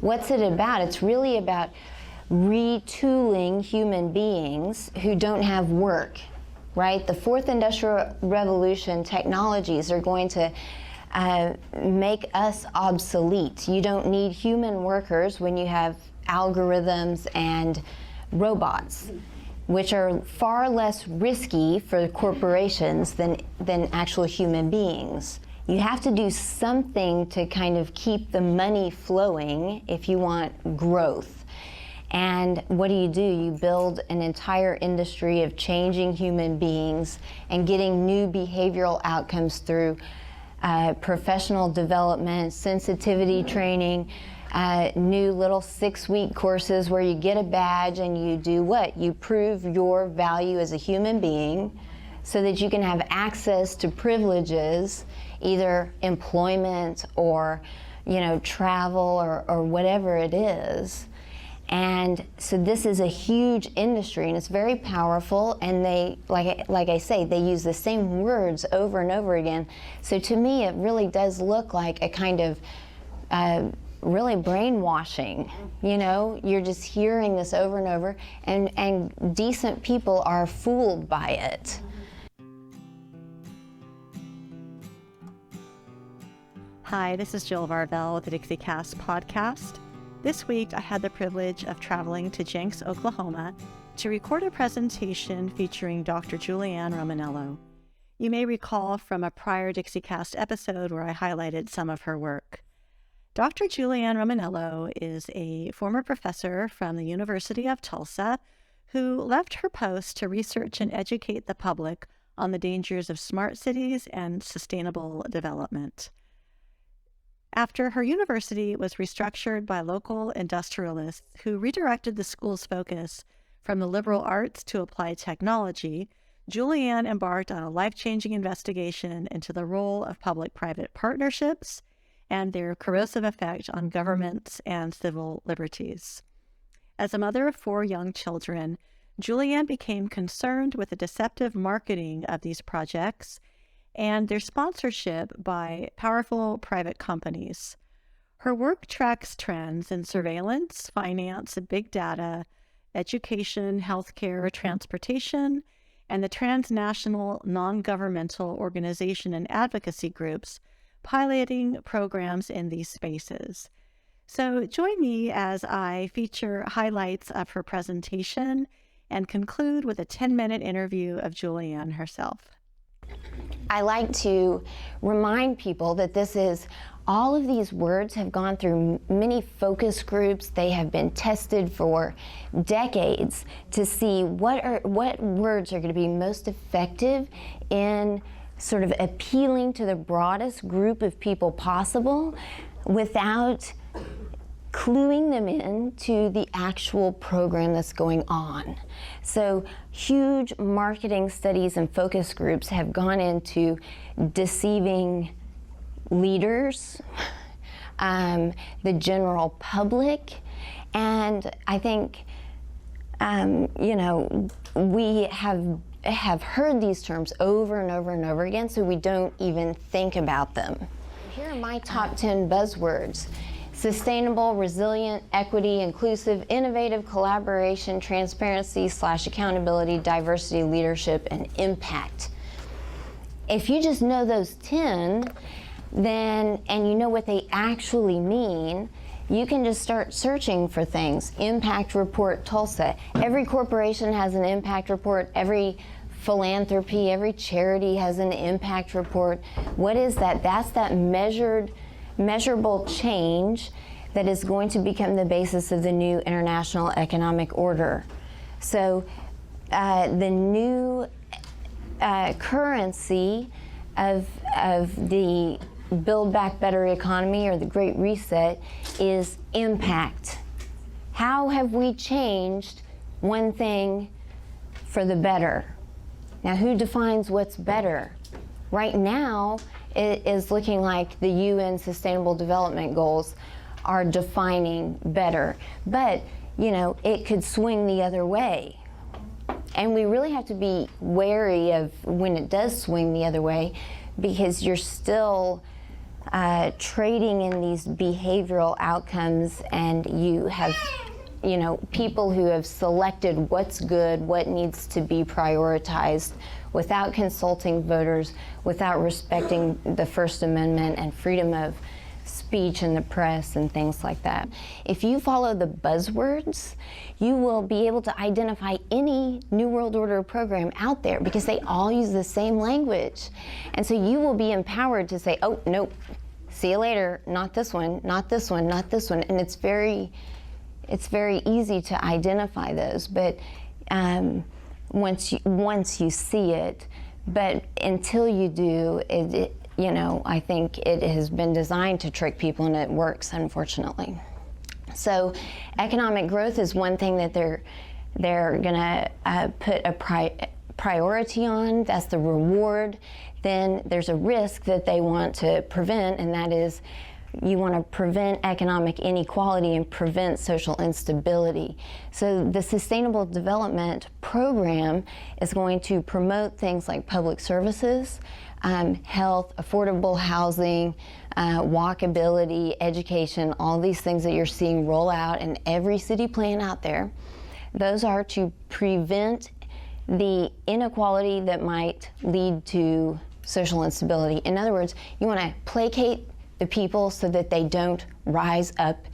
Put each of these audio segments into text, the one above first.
what's it about? It's really about retooling human beings who don't have work, right? The fourth industrial revolution technologies are going to make us obsolete. You don't need human workers when you have algorithms and robots, which are far less risky for corporations than actual human beings. You have to do something to kind of keep the money flowing if you want growth. And what do? You build an entire industry of changing human beings and getting new behavioral outcomes through professional development, sensitivity training, new little 6-week courses where you get a badge and you do what? You prove your value as a human being so that you can have access to privileges, either employment or, travel or whatever it is. And so this is a huge industry, and it's very powerful, and they, like I say, they use the same words over and over again. So to me, it really does look like a kind of really brainwashing. You're just hearing this over and over, and decent people are fooled by it. Hi, this is Jill Varvel with the DixieCast podcast. This week, I had the privilege of traveling to Jenks, Oklahoma, to record a presentation featuring Dr. Julianne Romanello. You may recall from a prior DixieCast episode where I highlighted some of her work. Dr. Julianne Romanello is a former professor from the University of Tulsa who left her post to research and educate the public on the dangers of smart cities and sustainable development. After her university was restructured by local industrialists who redirected the school's focus from the liberal arts to applied technology, Julianne embarked on a life-changing investigation into the role of public-private partnerships and their corrosive effect on governments and civil liberties. As a mother of 4 young children, Julianne became concerned with the deceptive marketing of these projects and their sponsorship by powerful private companies. Her work tracks trends in surveillance, finance, big data, education, healthcare, transportation, and the transnational non-governmental organization and advocacy groups piloting programs in these spaces. So join me as I feature highlights of her presentation and conclude with a 10-minute interview of Julianne herself. I like to remind people that all of these words have gone through many focus groups. They have been tested for decades to see what words are going to be most effective in sort of appealing to the broadest group of people possible without cluing them in to the actual program that's going on. So huge marketing studies and focus groups have gone into deceiving leaders, the general public, and I think we have heard these terms over and over and over again, so we don't even think about them. Here are my top 10 buzzwords. Sustainable, resilient, equity, inclusive, innovative, collaboration, transparency / accountability, diversity, leadership, and impact. If you just know those 10, and you know what they actually mean, you can just start searching for things. Impact Report Tulsa. Every corporation has an impact report. Every philanthropy, every charity has an impact report. What is that? That's that measurable change that is going to become the basis of the new international economic order. So the new currency of the Build Back Better economy, or the Great Reset, is impact. How have we changed one thing for the better? Now, who defines what's better? Right now, it is looking like the UN Sustainable Development Goals are defining better. But, it could swing the other way. And we really have to be wary of when it does swing the other way, because you're still trading in these behavioral outcomes, and you have, you know, people who have selected what's good, what needs to be prioritized without consulting voters, without respecting the First Amendment and freedom of speech in the press and things like that. If you follow the buzzwords, you will be able to identify any New World Order program out there because they all use the same language. And so you will be empowered to say, oh, nope, see you later, not this one, not this one, not this one. And it's very easy to identify those, but once you see it, but until you do, you know, I think it has been designed to trick people, and it works, unfortunately. So economic growth is one thing that they're going to put a priority on. That's the reward. Then there's a risk that they want to prevent, and that is you want to prevent economic inequality and prevent social instability. So the Sustainable Development Program is going to promote things like public services, health, affordable housing, walkability, education, all these things that you're seeing roll out in every city plan out there. Those are to prevent the inequality that might lead to social instability. In other words, you want to placate the people so that they don't rise up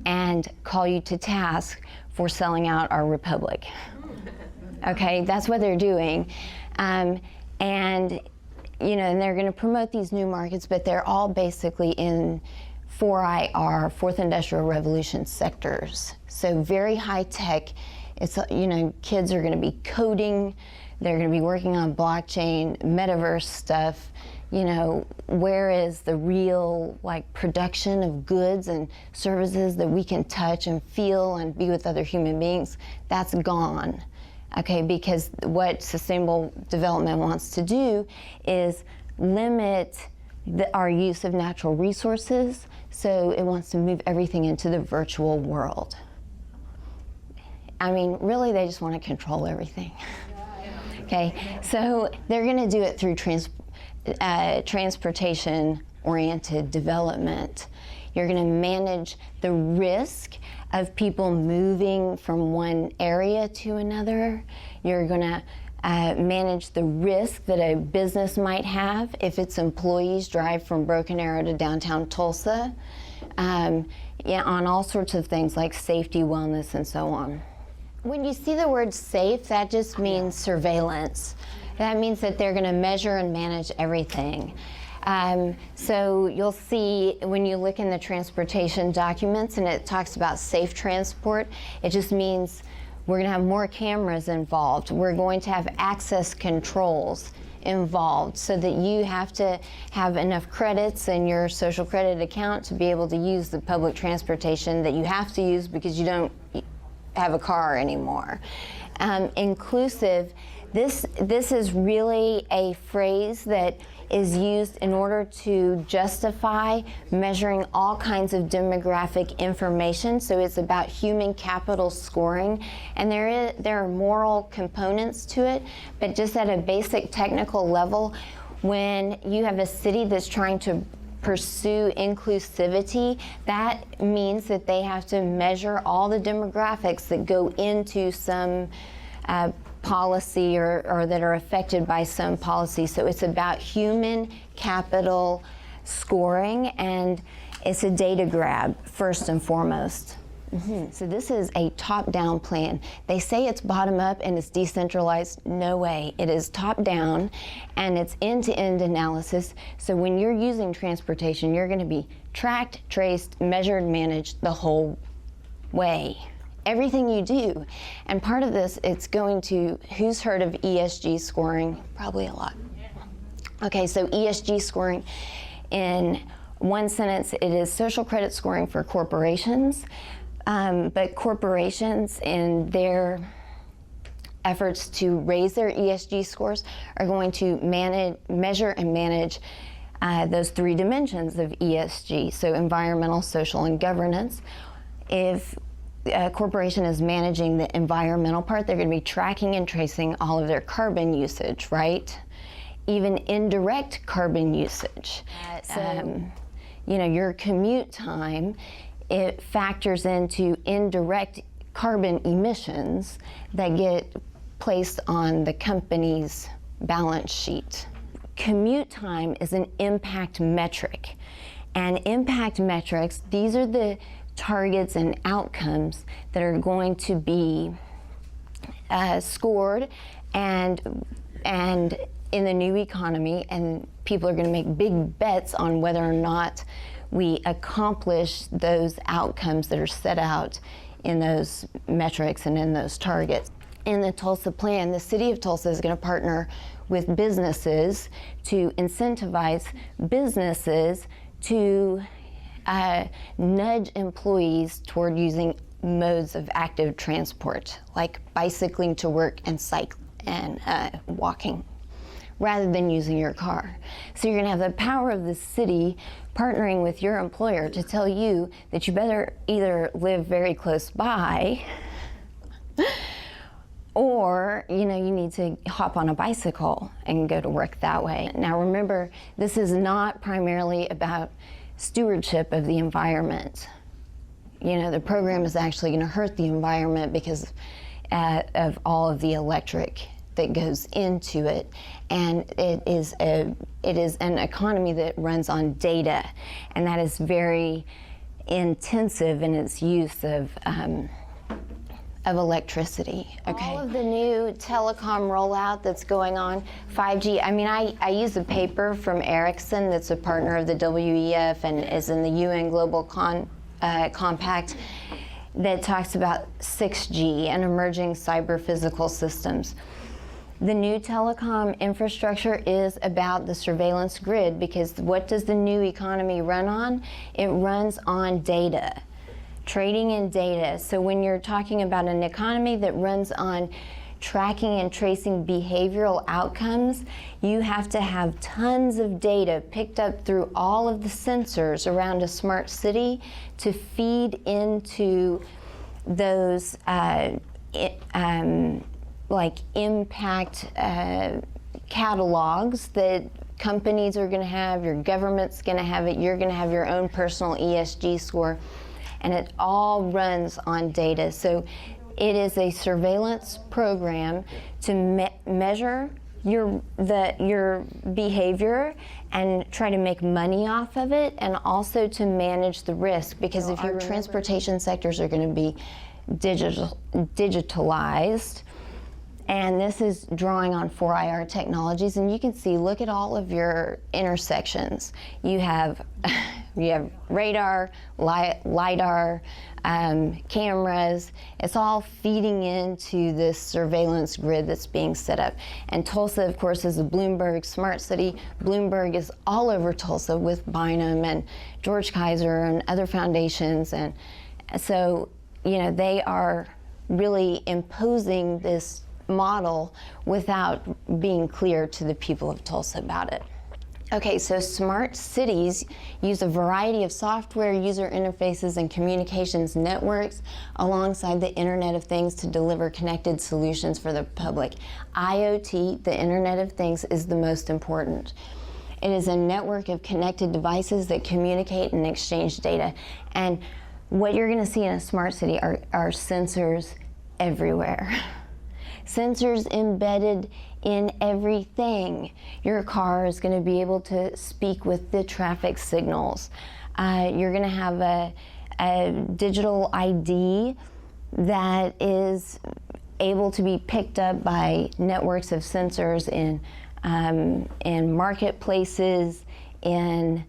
and call you to task for selling out our republic. Okay, that's what they're doing. And you know, and they're going to promote these new markets, but they're all basically in 4IR, Fourth Industrial Revolution sectors. So very high tech. It's, you know, kids are going to be coding, they're going to be working on blockchain, metaverse stuff. You know, where is the real like production of goods and services that we can touch and feel and be with other human beings? That's gone. Okay, because what sustainable development wants to do is limit our use of natural resources, so it wants to move everything into the virtual world. I mean, really, they just want to control everything. Okay, so they're going to do it through transportation-oriented development. You're going to manage the risk of people moving from one area to another. You're going to manage the risk that a business might have if its employees drive from Broken Arrow to downtown Tulsa, yeah, on all sorts of things like safety, wellness, and so on. When you see the word safe, that just means surveillance. That means that they're going to measure and manage everything. So you'll see when you look in the transportation documents and it talks about safe transport, it just means we're going to have more cameras involved. We're going to have access controls involved so that you have to have enough credits in your social credit account to be able to use the public transportation that you have to use because you don't have a car anymore. Inclusive, this is really a phrase that is used in order to justify measuring all kinds of demographic information. So it's about human capital scoring, and there are moral components to it, but just at a basic technical level, when you have a city that's trying to pursue inclusivity, that means that they have to measure all the demographics that go into some policy or that are affected by some policy. So it's about human capital scoring, and it's a data grab first and foremost. So this is a top-down plan. They say it's bottom-up and it's decentralized. No way. It is top-down and it's end-to-end analysis. So when you're using transportation, you're going to be tracked, traced, measured, managed the whole way. Everything you do. And part of this, it's going to, who's heard of ESG scoring? Probably a lot. Okay, so ESG scoring, in one sentence, it is social credit scoring for corporations. But corporations, in their efforts to raise their ESG scores, are going to measure and manage those three dimensions of ESG, so environmental, social, and governance. If a corporation is managing the environmental part, they're going to be tracking and tracing all of their carbon usage, right? Even indirect carbon usage. your commute time, it factors into indirect carbon emissions that get placed on the company's balance sheet. Commute time is an impact metric. And impact metrics, these are the targets and outcomes that are going to be scored and in the new economy, and people are going to make big bets on whether or not we accomplish those outcomes that are set out in those metrics and in those targets. In the Tulsa plan, the city of Tulsa is going to partner with businesses to incentivize businesses to nudge employees toward using modes of active transport, like bicycling to work and walking, rather than using your car. So you're going to have the power of the city partnering with your employer to tell you that you better either live very close by or you need to hop on a bicycle and go to work that way. Now remember, this is not primarily about stewardship of the environment. The program is actually going to hurt the environment because of all of the electric that goes into it, and it is an economy that runs on data, and that is very intensive in its use of electricity. Okay. All of the new telecom rollout that's going on, 5G. I use a paper from Ericsson that's a partner of the WEF and is in the UN Global Compact that talks about 6G and emerging cyber-physical systems. The new telecom infrastructure is about the surveillance grid, because what does the new economy run on? It runs on data, trading in data. So when you're talking about an economy that runs on tracking and tracing behavioral outcomes, you have to have tons of data picked up through all of the sensors around a smart city to feed into those like impact catalogs that companies are going to have, your government's going to have it, you're going to have your own personal ESG score, and it all runs on data. So it is a surveillance program to measure your behavior and try to make money off of it, and also to manage the risk, because if your transportation sectors are going to be digitalized, and this is drawing on 4IR technologies, and you can see, look at all of your intersections. You have radar, LiDAR, cameras. It's all feeding into this surveillance grid that's being set up. And Tulsa, of course, is a Bloomberg smart city. Bloomberg is all over Tulsa with Bynum and George Kaiser and other foundations. And so, they are really imposing this model without being clear to the people of Tulsa about it. Okay, so smart cities use a variety of software, user interfaces, and communications networks alongside the Internet of Things to deliver connected solutions for the public. IoT, the Internet of Things, is the most important. It is a network of connected devices that communicate and exchange data. And what you're going to see in a smart city are sensors everywhere. Sensors embedded in everything. Your car is going to be able to speak with the traffic signals. You're going to have a digital ID that is able to be picked up by networks of sensors in marketplaces, in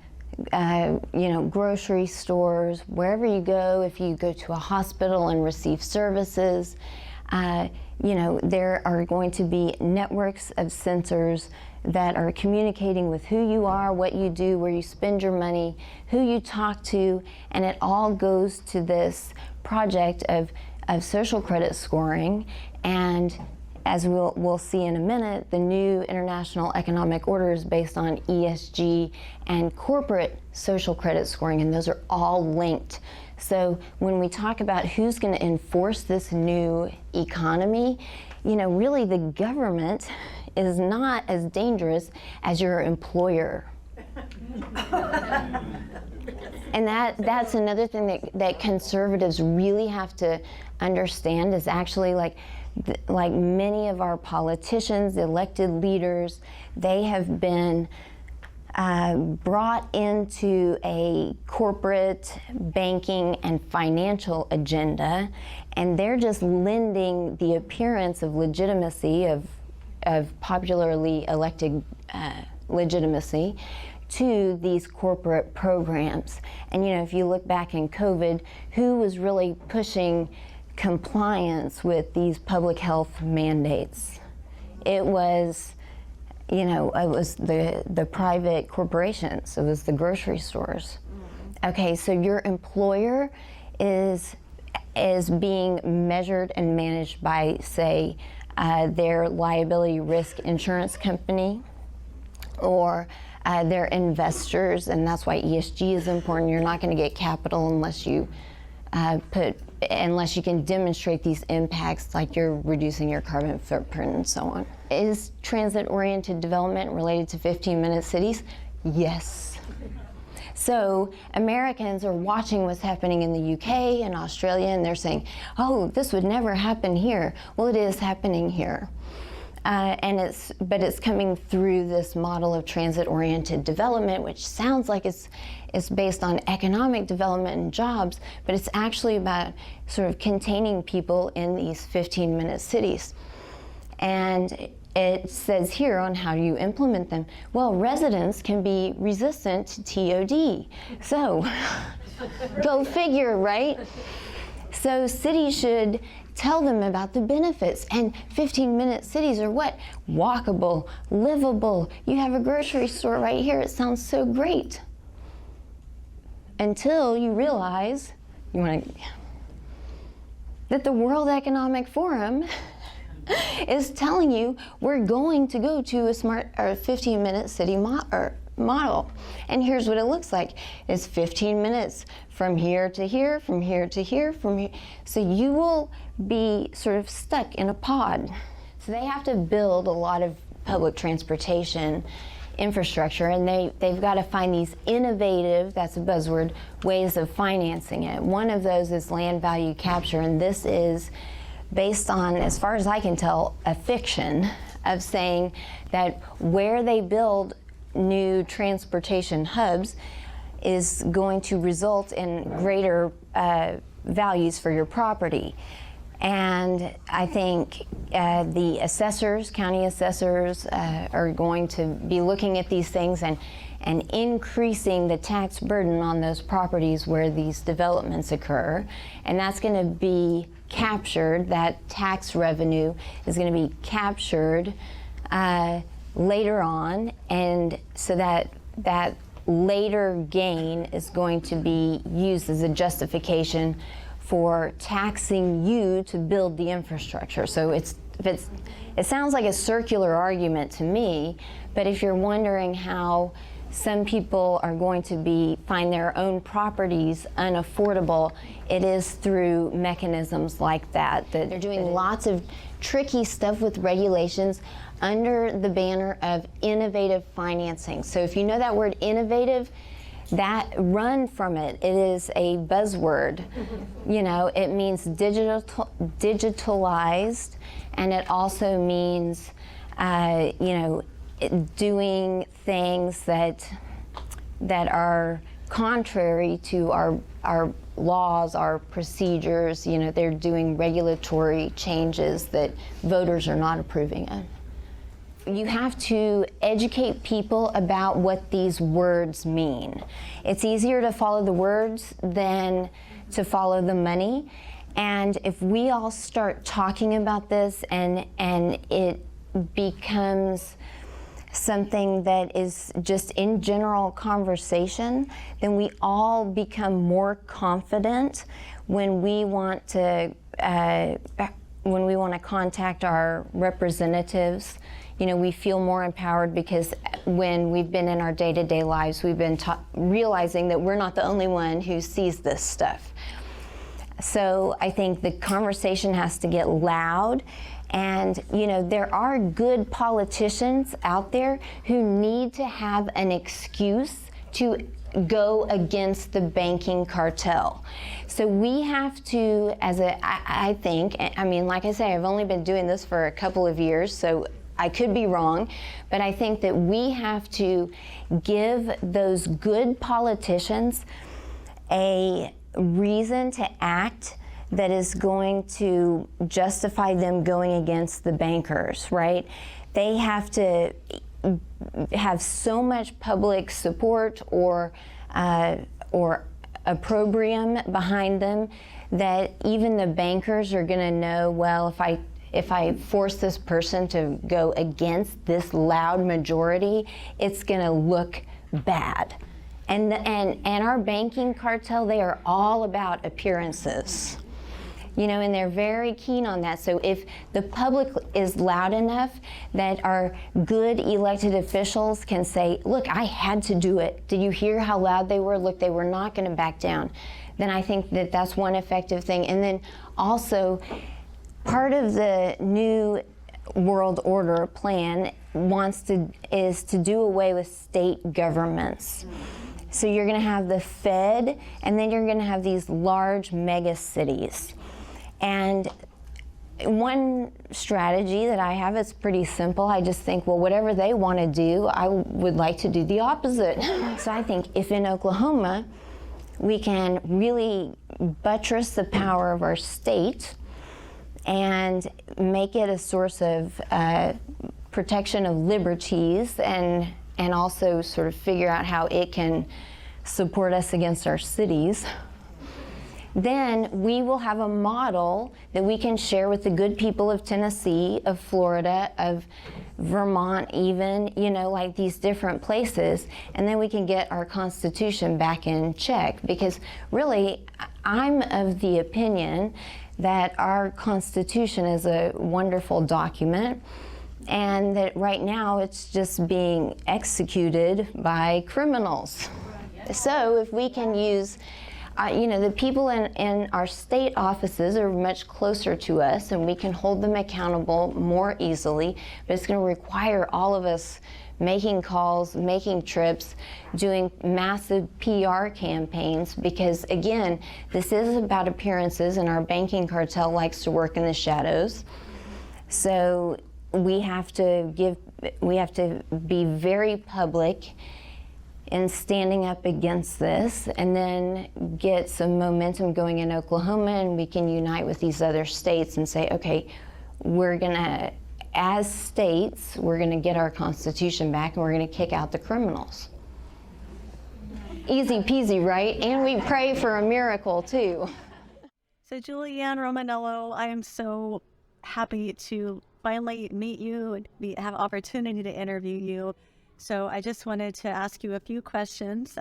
grocery stores, wherever you go. If you go to a hospital and receive services, there are going to be networks of sensors that are communicating with who you are, what you do, where you spend your money, who you talk to, and it all goes to this project of social credit scoring. And as we'll see in a minute, the new international economic order is based on ESG and corporate social credit scoring, and those are all linked. So when we talk about who's going to enforce this new economy, really the government is not as dangerous as your employer. And that's another thing that conservatives really have to understand is actually like many of our politicians, elected leaders, they have been brought into a corporate banking and financial agenda, and they're just lending the appearance of legitimacy, of popularly elected legitimacy to these corporate programs. And if you look back in COVID, who was really pushing compliance with these public health mandates? It was it was the private corporations. It was the grocery stores. Okay, so your employer is being measured and managed by, say, their liability risk insurance company, or their investors, and that's why ESG is important. You're not going to get capital unless you unless you can demonstrate these impacts, like you're reducing your carbon footprint and so on. Is transit-oriented development related to 15-minute cities? Yes. So Americans are watching what's happening in the UK and Australia, and they're saying, oh, this would never happen here. Well, it is happening here. But it's coming through this model of transit-oriented development, which sounds like it's based on economic development and jobs, but it's actually about sort of containing people in these 15-minute cities. And it says here on how do you implement them. Well, residents can be resistant to TOD. So go figure, right? So cities should tell them about the benefits. And 15-minute cities are what? Walkable, livable. You have a grocery store right here. It sounds so great. Until you realize that the World Economic Forum is telling you we're going to go to a 15-minute city model. And here's what it looks like. It's 15 minutes from here to here, from here to here, from here. So you will be sort of stuck in a pod. So they have to build a lot of public transportation infrastructure, and they've got to find these innovative, that's a buzzword, ways of financing it. One of those is land value capture, and this is based on, as far as I can tell, a fiction of saying that where they build new transportation hubs is going to result in greater values for your property. And I think the assessors, county assessors, are going to be looking at these things and increasing the tax burden on those properties where these developments occur. And that's going to be captured, that tax revenue is going to be captured later on, and so that later gain is going to be used as a justification for taxing you to build the infrastructure. So it sounds like a circular argument to me, but if you're wondering how some people are going to find their own properties unaffordable, it is through mechanisms like that they're doing lots of tricky stuff with regulations under the banner of innovative financing. So if you know that word innovative, that run from it. It is a buzzword. It means digitalized, and it also means doing things that are contrary to our laws, our procedures. They're doing regulatory changes that voters are not approving of. You have to educate people about what these words mean. It's easier to follow the words than to follow the money. And if we all start talking about this and it becomes something that is just in general conversation, then we all become more confident when we want to contact our representatives. We feel more empowered because when we've been in our day-to-day lives, we've been realizing that we're not the only one who sees this stuff. So I think the conversation has to get loud. And, there are good politicians out there who need to have an excuse to go against the banking cartel. So we have to, I think, I mean, like I say, I've only been doing this for a couple of years, so I could be wrong, but I think that we have to give those good politicians a reason to act that is going to justify them going against the bankers, right? They have to have so much public support or opprobrium behind them that even the bankers are going to know, well, if I force this person to go against this loud majority, it's going to look bad. And our banking cartel, they are all about appearances. You know, and they're very keen on that. So if the public is loud enough that our good elected officials can say, look, I had to do it. Did you hear how loud they were? Look, they were not going to back down. Then I think that that's one effective thing. And then also, part of the new world order plan is to do away with state governments. So you're going to have the Fed, and then you're going to have these large mega cities. And one strategy that I have is pretty simple. I just think, well, whatever they want to do, I would like to do the opposite. So I think if in Oklahoma we can really buttress the power of our state and make it a source of protection of liberties and also sort of figure out how it can support us against our cities, then we will have a model that we can share with the good people of Tennessee, of Florida, of Vermont even, you know, like these different places, and then we can get our Constitution back in check. Because really, I'm of the opinion that our Constitution is a wonderful document, and that right now it's just being executed by criminals. So if we can use you know, the people in our state offices are much closer to us, and we can hold them accountable more easily, but it's going to require all of us making calls, making trips, doing massive PR campaigns, because again, this is about appearances, and our banking cartel likes to work in the shadows. So we have to be very public in standing up against this, and then get some momentum going in Oklahoma, and we can unite with these other states and say, okay, we're gonna, as states, we're gonna get our Constitution back, and we're gonna kick out the criminals. Easy peasy, right? And we pray for a miracle too. So Julianne Romanello, I am so happy to finally meet you and have an opportunity to interview you. So I just wanted to ask you a few questions.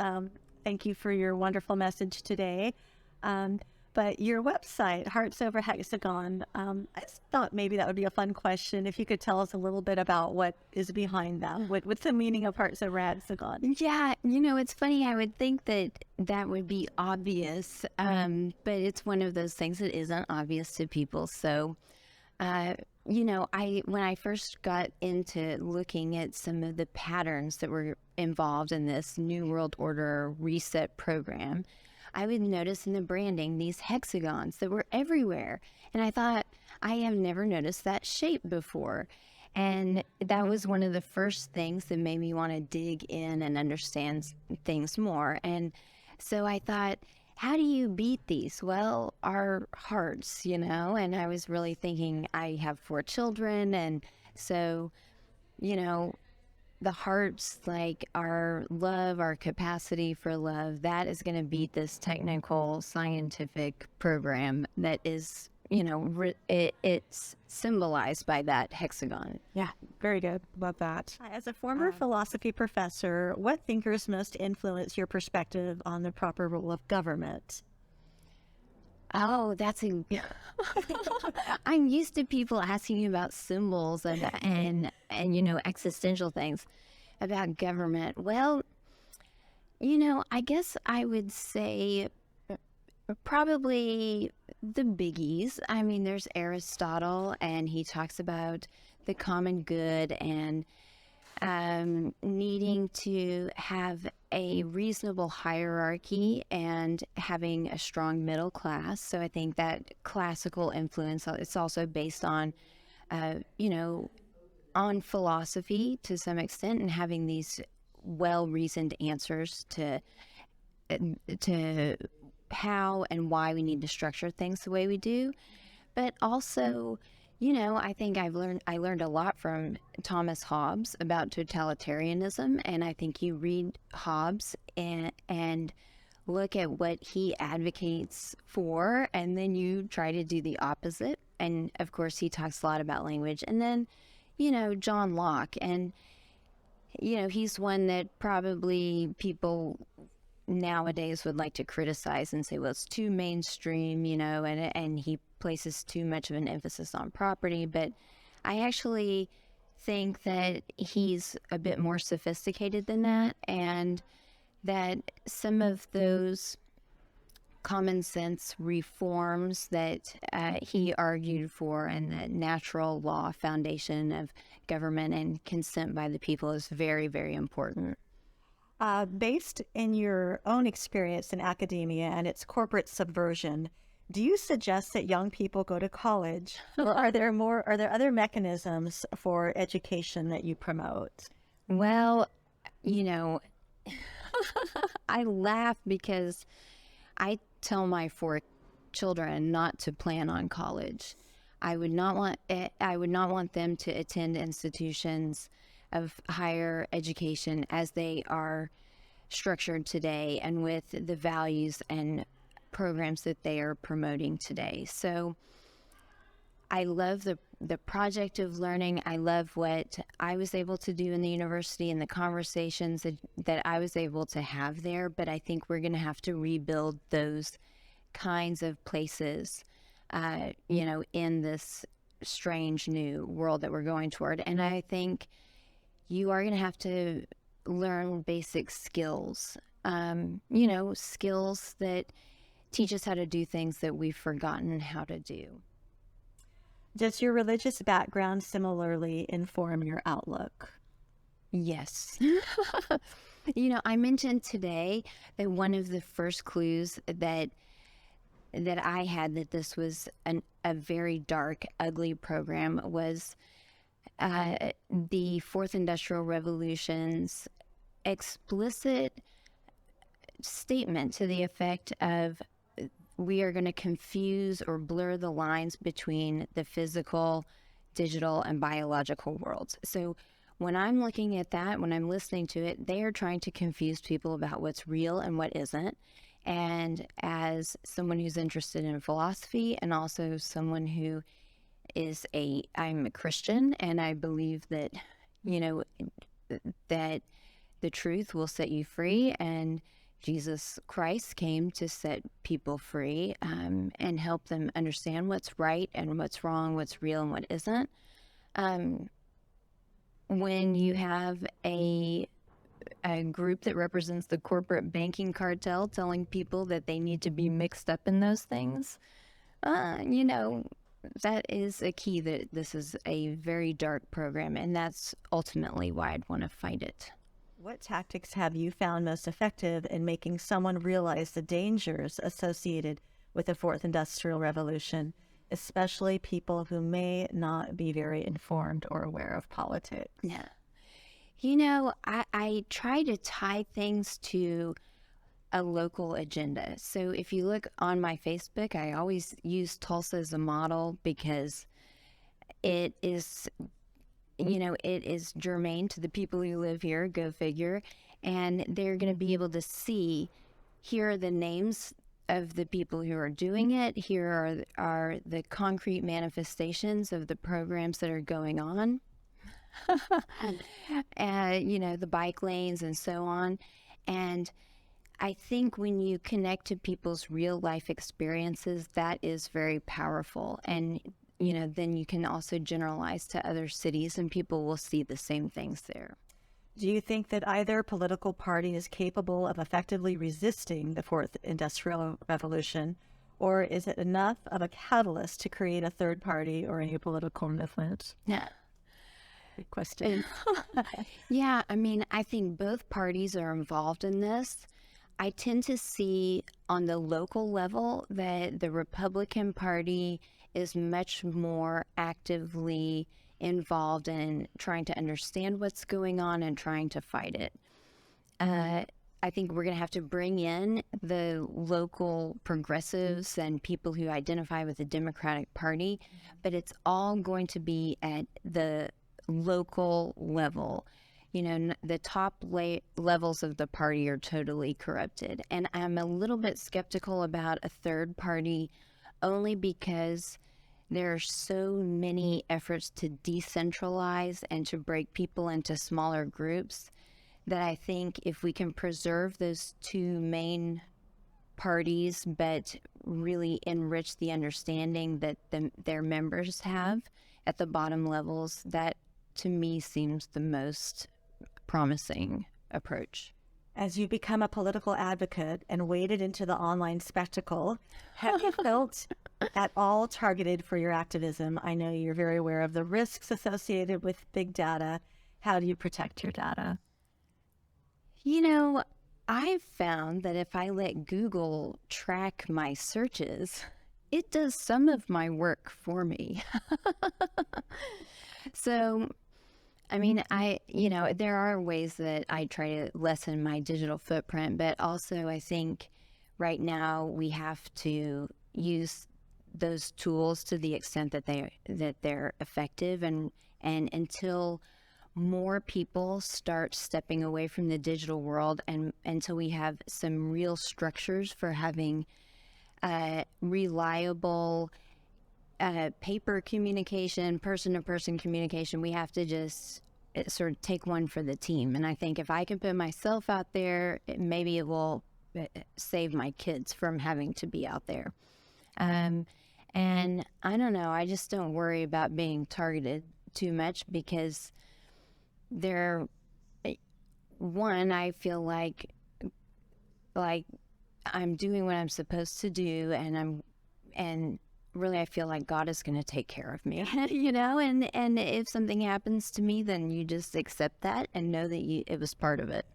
Thank you for your wonderful message today. But your website, HeartsOverHexagons, I just thought maybe that would be a fun question if you could tell us a little bit about what is behind that. What's the meaning of HeartsOverHexagons? Yeah, you know, it's funny. I would think that that would be obvious, but it's one of those things that isn't obvious to people. So, you know, when I first got into looking at some of the patterns that were involved in this New World Order reset program, I would notice in the branding these hexagons that were everywhere. And I thought, I have never noticed that shape before. And that was one of the first things that made me want to dig in and understand things more. And so I thought, how do you beat these? Well, our hearts, you know, and I was really thinking, I have 4 children, and so, you know, the hearts, like our love, our capacity for love, that is going to beat this technical scientific program that is, you know, it's symbolized by that hexagon. Yeah, very good. Love that. As a former philosophy professor, what thinkers most influence your perspective on the proper role of government? Oh, that's a... I'm used to people asking about symbols and you know, existential things about government. Well, you know, I guess I would say probably the biggies. I mean, there's Aristotle, and he talks about the common good, and needing to have a reasonable hierarchy and having a strong middle class. So I think that classical influence, it's also based on, on philosophy to some extent, and having these well-reasoned answers to how and why we need to structure things the way we do. But also, I think I learned a lot from Thomas Hobbes about totalitarianism, and I think you read Hobbes and look at what he advocates for, and then you try to do the opposite. And of course, he talks a lot about language. And then, John Locke, and he's one that probably people nowadays would like to criticize and say, well, it's too mainstream, and he places too much of an emphasis on property. But I actually think that he's a bit more sophisticated than that, and that some of those common sense reforms that he argued for, and the natural law foundation of government and consent by the people is very, very important. Based in your own experience in academia and its corporate subversion, do you suggest that young people go to college, or are there other mechanisms for education that you promote? Well, I laugh because I tell my 4 children not to plan on college. I would not want them to attend institutions of higher education as they are structured today, and with the values and programs that they are promoting today. So I love the project of learning. I love what I was able to do in the university and the conversations that I was able to have there. But I think we're going to have to rebuild those kinds of places, in this strange new world that we're going toward. And I think you are going to have to learn basic skills, skills that teach us how to do things that we've forgotten how to do. Does your religious background similarly inform your outlook? Yes. I mentioned today that one of the first clues that I had that this was a very dark, ugly program was the Fourth Industrial Revolution's explicit statement to the effect of, we are going to confuse or blur the lines between the physical, digital, and biological worlds. So when I'm looking at that, when I'm listening to it, they are trying to confuse people about what's real and what isn't. And as someone who's interested in philosophy, and also someone who I'm a Christian, and I believe that, that the truth will set you free, and Jesus Christ came to set people free, and help them understand what's right and what's wrong, what's real and what isn't. When you have a group that represents the corporate banking cartel telling people that they need to be mixed up in those things, that is a key that this is a very dark program, and that's ultimately why I'd want to fight it. What tactics have you found most effective in making someone realize the dangers associated with the Fourth Industrial Revolution, especially people who may not be very informed or aware of politics? Yeah. I try to tie things to a local agenda. So if you look on my Facebook, I always use Tulsa as a model because it is germane to the people who live here, go figure, and they're going to be able to see, here are the names of the people who are doing it, here are the concrete manifestations of the programs that are going on, and, the bike lanes and so on. And I think when you connect to people's real life experiences, that is very powerful. And then you can also generalize to other cities, and people will see the same things there. Do you think that either political party is capable of effectively resisting the Fourth Industrial Revolution, or is it enough of a catalyst to create a third party or a new political movement? Yeah. question. Yeah, I mean, I think both parties are involved in this. I tend to see on the local level that the Republican Party is much more actively involved in trying to understand what's going on and trying to fight it. I think we're going to have to bring in the local progressives and people who identify with the Democratic Party, but it's all going to be at the local level. You know, the top levels of the party are totally corrupted. And I'm a little bit skeptical about a third party only because there are so many efforts to decentralize and to break people into smaller groups that I think if we can preserve those two main parties but really enrich the understanding that their members have at the bottom levels, that to me seems the most promising approach. As you become a political advocate and waded into the online spectacle, have you felt at all targeted for your activism? I know you're very aware of the risks associated with big data. How do you protect your data? You know, I've found that if I let Google track my searches, it does some of my work for me. So, I mean, there are ways that I try to lessen my digital footprint, but also I think right now we have to use those tools to the extent that they're effective, and until more people start stepping away from the digital world and until we have some real structures for having reliable paper communication, person-to-person communication, we have to just sort of take one for the team. And I think if I can put myself out there, maybe it will save my kids from having to be out there. And I don't know, I just don't worry about being targeted too much because I feel like I'm doing what I'm supposed to do, and really I feel like God is going to take care of me, you know, and if something happens to me, then you just accept that and know that it was part of it.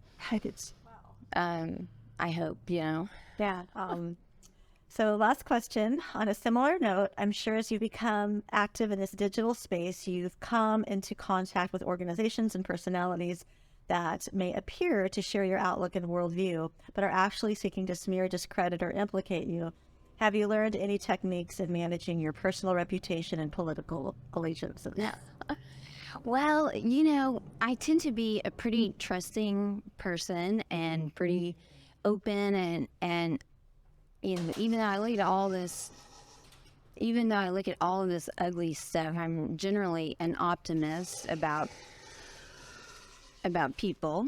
I hope, you know. Yeah. So last question, on a similar note, I'm sure as you become active in this digital space, you've come into contact with organizations and personalities that may appear to share your outlook and worldview, but are actually seeking to smear, discredit, or implicate you. Have you learned any techniques in managing your personal reputation and political allegiances? Well, you know, I tend to be a pretty trusting person and pretty open, and you know, even though I look at all of this ugly stuff, I'm generally an optimist about people.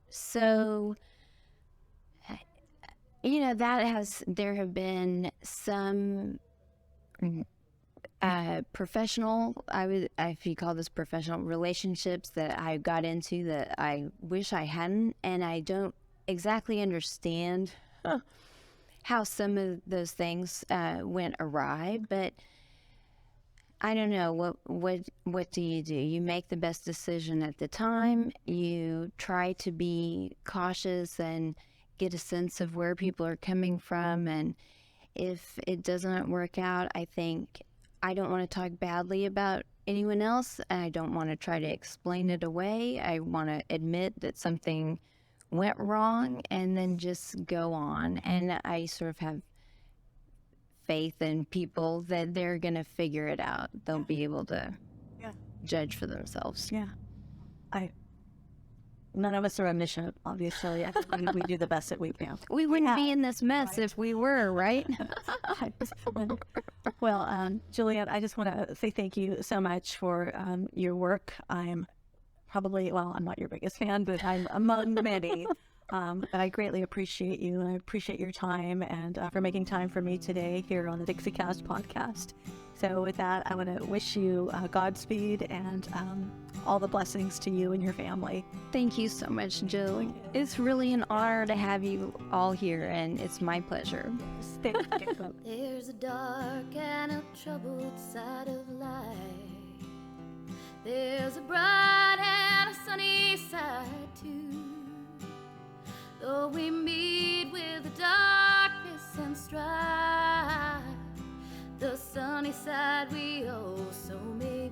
So, you know, there have been some professional, if you call this professional, relationships that I got into that I wish I hadn't, and I don't exactly understand how some of those things went awry, but I don't know, what do? You make the best decision at the time. You try to be cautious and get a sense of where people are coming from, and if it doesn't work out, I think I don't want to talk badly about anyone else, and I don't want to try to explain it away. I want to admit that something went wrong and then just go on. And I sort of have faith in people that they're going to figure it out. They'll be able to judge for themselves. Yeah. None of us are omniscient, obviously. I think we do the best that we can. We wouldn't be in this mess if we were, right? Well, Julianne, I just want to say thank you so much for your work. I'm not your biggest fan, but I'm among many. But I greatly appreciate you, and I appreciate your time and for making time for me today here on the DixieCast podcast. So with that, I want to wish you Godspeed and all the blessings to you and your family. Thank you so much, Jill. It's really an honor to have you all here, and it's my pleasure. There's a dark and a troubled side of life. There's a bright and a sunny side too. Though we meet with the darkness and strife, the sunny side we oh so may